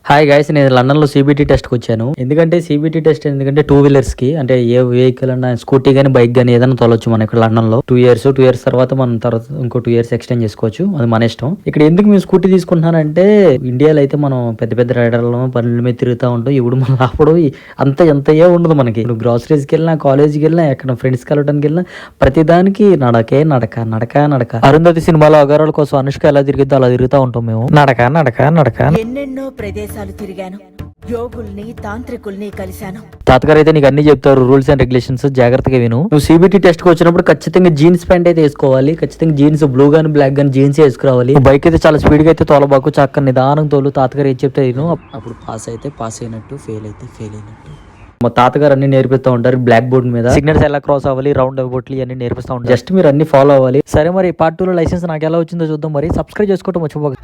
Hi guys, నేను London లో CBT test కి వచ్చాను. ఎందుకంటే సిబిటి టెస్ట్ ఎందుకంటే 2 వీలర్స్ కి, అంటే ఏ వెహికల్ అన్నా స్కూటీ గానీ బైక్ గానీ ఏదైనా తోలొచ్చు మనం ఇక్కడ లండన్ లో. 2 ఇయర్స్ తర్వాత మనం తర్వాత ఇంకో 2 ఇయర్స్ ఎక్స్టెండ్ చేసుకోవచ్చు, అది మన ఇష్టం. ఇక్కడ ఎందుకు మేము స్కూటీ తీసుకుంటున్నానంటే, ఇండియాలో అయితే మనం పెద్ద పెద్ద రైడర్లు బండ్ల మీద తిరుగుతూ ఉంటాం. ఇప్పుడు మనం అప్పుడు ఎంత ఏ ఉండదు మనకి. ఇప్పుడు గ్రాసరీస్కి వెళ్ళినా, కాలేజ్కి వెళ్ళినా, ఎక్కడ ఫ్రెండ్స్ కలవడానికి వెళ్ళినా ప్రతి దానికి నడకే నడక నడక నడక. అరుంధతి సినిమాలో అగారాల కోసం అనుష్క ఎలా తిరిగిద్దో అలా తిరుగుతూ ఉంటాం మేము. నడక నడక నడక. ఎన్నెన్నో ప్రదేశాలు తిరిగాను, యోగుల్ని తాంత్రికుల్ని కలిశాను. తాతగారు అయితే నీకు అన్ని చెప్తారు, రూల్స్ అండ్ రెగ్యులేషన్స్ జాగ్రత్తగా విను. నువ్వు సిబిటి టెస్ట్ కి వచ్చినప్పుడు ఖచ్చితంగా జీన్స్ ప్యాంట్ అయితే వేసుకోవాలి. ఖచ్చితంగా జీన్స్ బ్లూ గానీ బ్లాక్ గానీ జీన్స్ వేసుకురావాలి. బైక్ అయితే చాలా స్పీడ్ గా అయితే తోలబాకు, చక్క నిదానం తోలు. తాతగారు ఏం చెప్తే విను. అప్పుడు పాస్ అయితే పాస్ అయినట్టు, ఫెయిల్ అయితే ఫెయిల్ అయినట్టు. మా తాతగారు అన్ని నేర్పిస్తూ ఉంటారు బ్లాక్ బోర్డ్ మీద. సిగ్నల్స్ ఎలా క్రాస్ అవ్వాలి, రౌండ్ అవ్వట్లు అన్ని నేర్పిస్తూ ఉంటారు. జస్ట్ మీరు అన్ని ఫాలో అవ్వాలి. సరే, మరి పార్ట్ 2 లో లైసెన్స్ నాకు ఎలా వచ్చిందో చూద్దాం. మరి సబ్స్క్రైబ్ చేసుకోవడం మర్చిపోకండి.